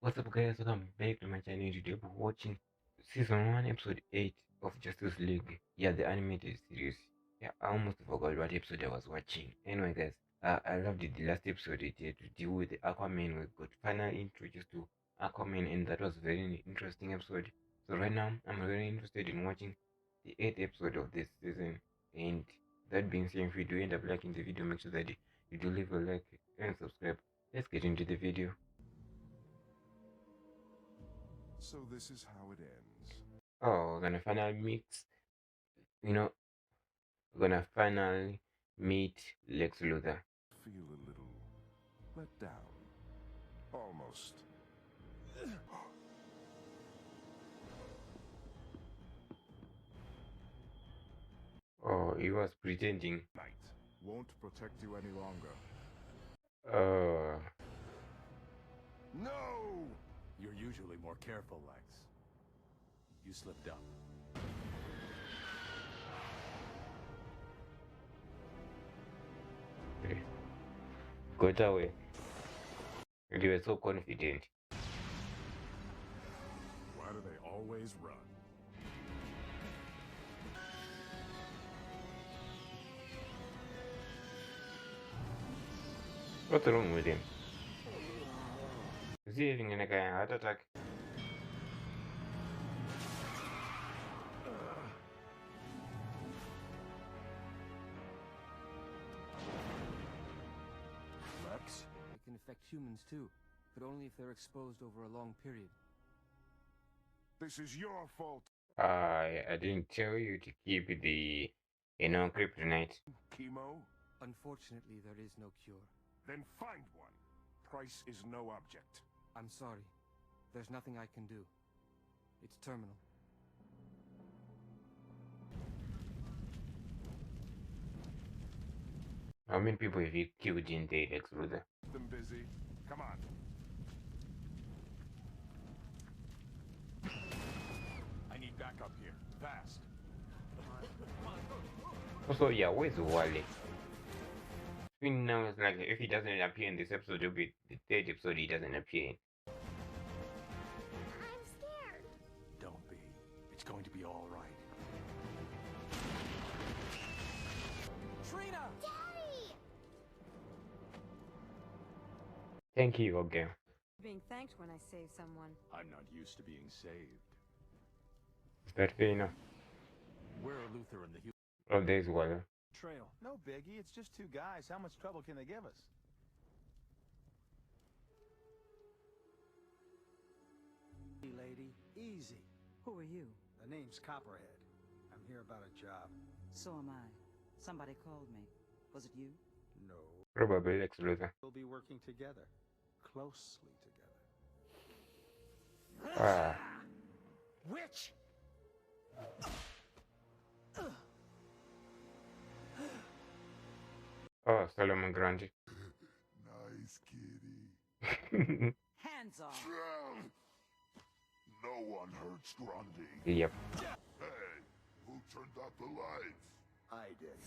What's up, guys? Welcome back to my channel. Today we're watching season 1, episode 8 of Justice League. Yeah, the animated series. Yeah, I almost forgot what episode I was watching. Anyway, guys, I loved it. The last episode it had to deal with the Aquaman. We got finally introduced to Aquaman, and that was very interesting episode. So right now, I'm very interested in watching the 8th episode of this season. And that being said, if you do end up liking the video, make sure that you do leave a like and subscribe. Let's get into the video. So this is how it ends. Oh, we're gonna finally mix, you know, we're gonna finally meet Lex Luthor. Feel a little let down. Almost. Oh, he was pretending. Night won't protect you any longer. Oh, No! You're usually more careful, Lex. You slipped up. got away. They were so confident. Why do they always run? What's wrong with him? Is he having like a heart attack? Lex? It can affect humans too, but only if they're exposed over a long period. This is your fault, I didn't tell you to keep the, kryptonite. Chemo. Unfortunately, there is no cure. Then find one. Price is no object. I'm sorry. There's nothing I can do. It's terminal. How many people have you killed in the Lex Luthor? Them busy. Come on. I need backup here. Fast. Also, yeah, where's Wally? Now it's like if he doesn't appear in this episode, it'll be the third episode he doesn't appear in. I'm scared. Don't be. It's going to be all right. Trina! Daddy! Thank you, okay. Being thanked when I save someone. I'm not used to being saved. Is that fair enough? Where are Luther and the human? Oh, there's Wally. Trail. No biggie, it's just two guys. How much trouble can they give us? Hey, lady, easy. Who are you? The name's Copperhead. I'm here about a job. So am I. Somebody called me. Was it you? No. Probably Lex Luthor. We'll be working together. Closely together. Ah, Witch! oh, Solomon Grundy. Nice kitty. Hands off! No one hurts Grundy. Yep. Hey, who turned out the lights? I did.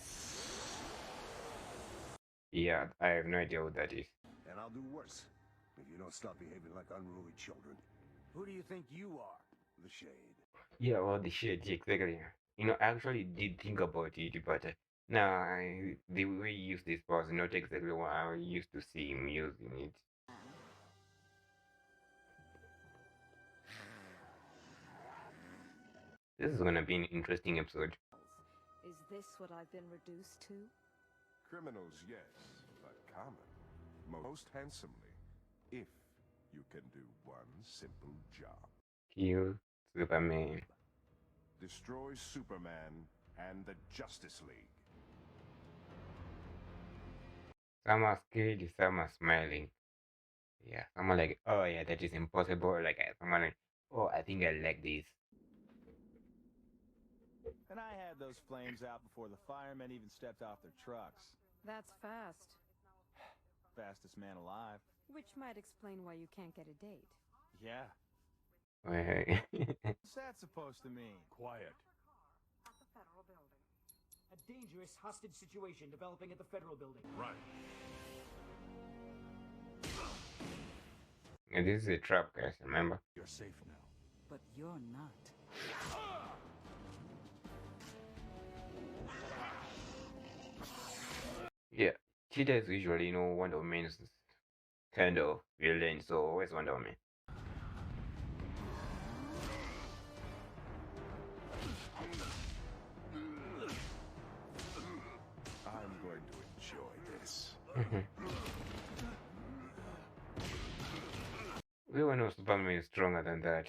Yeah, I have no idea what that is. And I'll do worse if you don't stop behaving like unruly children. Who do you think you are? The Shade. Yeah, well, the shit, exactly. I actually did think about it, but the way he used this was not exactly what I used to see him using it. This is gonna be an interesting episode. Is this what I've been reduced to? Criminals, yes, but common. Most handsomely, if you can do one simple job. Kill Superman. Destroy Superman and the Justice League. Some are scared, some are smiling. Yeah, some are like, oh yeah, that is impossible. Like, someone like, oh, I think I like this. And I had those flames out before the firemen even stepped off their trucks. That's fast. Fastest man alive. Which might explain why you can't get a date. Yeah. Wait. What's that supposed to mean? Quiet. At the federal building. A dangerous hostage situation developing at the federal building. Right. And this is a trap, guys, remember? You're safe now. But you're not. Yeah, Cheetah is usually, Wonder Woman's kind of villain, so where's Wonder Woman? I'm going to enjoy this. We all know Superman is stronger than that.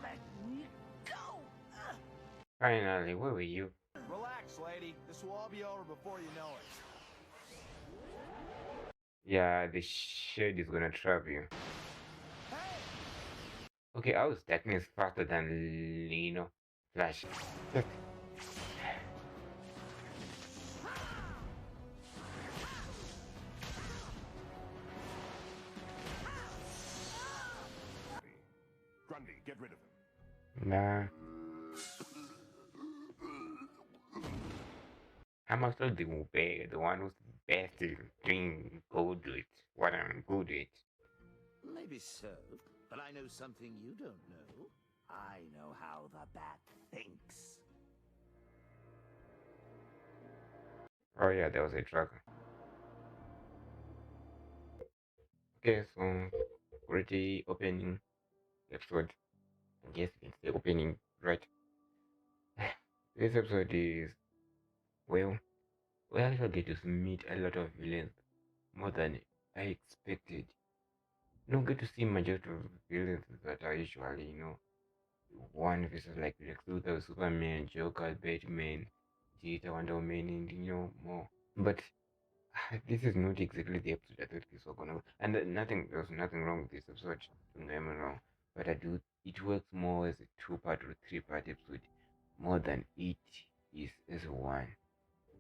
Let me go! Finally, where were you? Relax, lady. This will all be over before you know it. Yeah, the shade is gonna trap you. Okay, I was darkness faster than Flash. Grundy, get rid of him. Nah. I'm actually the one who's best at doing good with what I'm good at. Maybe so, but I know something you don't know. I know how the bat thinks. Oh yeah, there was a tracker. Okay, so pretty opening episode. I guess you can say opening, right? This episode is, well, we actually get to meet a lot of villains, more than I expected. You don't get to see majority of villains that are usually, one versus like Lex Luthor, Superman, Joker, Batman, Cheetah, Wonder Woman, and more. But this is not exactly the episode I thought this was gonna. And there was nothing wrong with this episode. Don't get me wrong, but it works more as a two-part or three-part episode, more than it is as a one.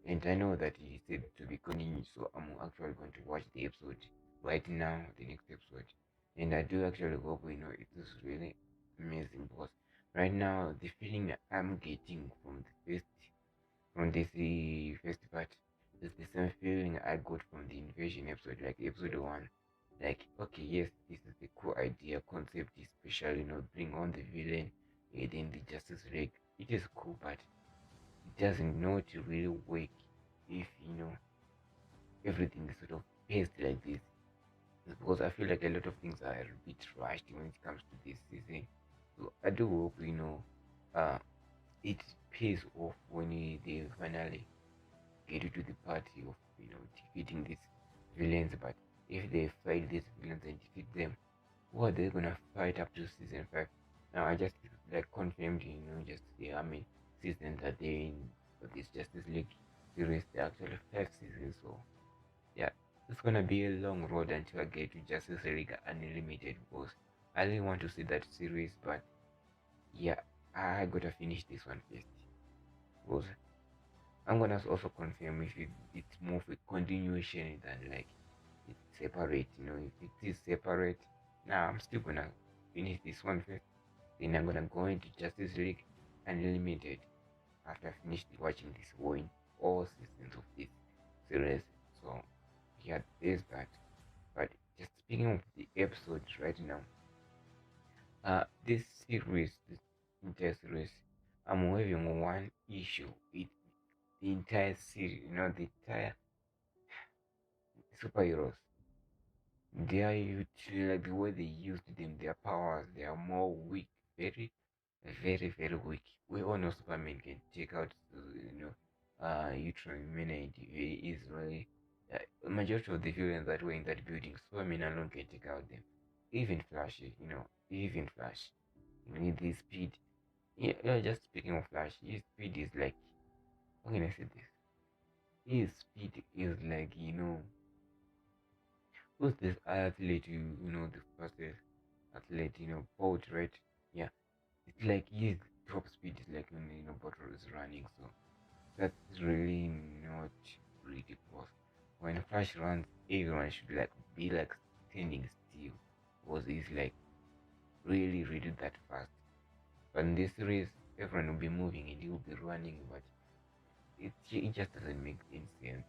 And I know that he said to be continued, so I'm actually going to watch the episode right now, the next episode. And I do actually hope it is really amazing because right now the feeling I'm getting from this first part is the same feeling I got from the invasion episode, like episode one. Like, okay, yes, this is a cool idea, concept, especially bring on the villain within the Justice League. It is cool, but it doesn't know to really work if everything is sort of paced like this. Because I feel like a lot of things are a bit rushed when it comes to this season. So I do hope uh it pays off when they finally get to the party of defeating these villains. But if they fight these villains and defeat them, what are they gonna fight up to season 5? Now I just like confirmed, just I mean seasons that they in for this Justice League series. There are actually 5 seasons, so yeah, it's gonna be a long road until I get to Justice League Unlimited because I really want to see that series, but yeah, I gotta finish this one first. Because I'm gonna also confirm if it's more of a continuation than like it's separate. If it is separate, now I'm still gonna finish this one first. Then I'm gonna go into Justice League Unlimited after I finish watching this one, all seasons of this series. So yeah, there's that. But just speaking of the episodes right now, this series, this entire series, I'm having one issue with the entire series. The entire superheroes. They are like the way they used them, their powers. They are more weak, very, very, very weak. We all know Superman can take out, Ultraman. He is really majority of the villains that were in that building. Superman alone can take out them. Even Flash, even Flash. You need the speed. Yeah, just speaking of Flash, his speed is like, how can I say this? His speed is like, who's this athlete? The fastest athlete, Bolt, right? Yeah, it's like his top speed is like when Bottle is running. So that's really not really fast. When Flash runs, everyone should like be like standing still because he's like really, really that fast. But in this race, everyone will be moving and he will be running, but it just doesn't make any sense.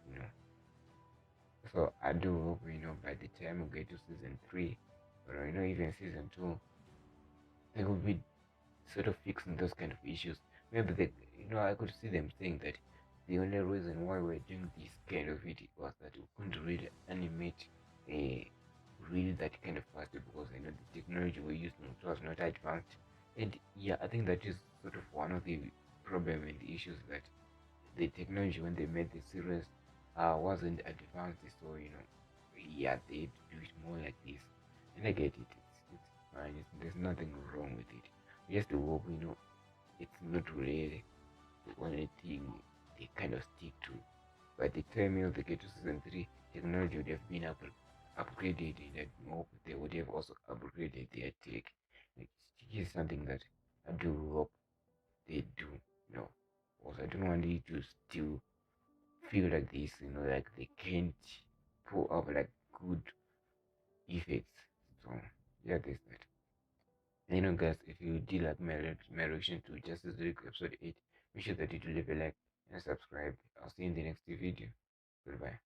So I do hope by the time we get to season 3, or even season 2, they will be sort of fixing those kind of issues. Maybe I could see them saying that the only reason why we're doing this kind of it was that we couldn't really animate a really that kind of fast, because the technology we're using was not advanced. And yeah, I think that is sort of one of the problem and the issues, that the technology when they made the series wasn't advanced. So yeah, they had to do it more like this. And I get it. It's fine. There's nothing wrong with it. Just to hope it's not really the only thing they kind of stick to. By the time they get to season 3, technology would have been upgraded, and I hope they would have also upgraded their tech. Which is something that I do hope they do. Also, I don't want it to still feel like this, like they can't pull up like good effects. So yeah, there's that. Guys, if you did like my reaction to Justice League episode 8, make sure that you do leave a like and subscribe. I'll see you in the next video. Goodbye.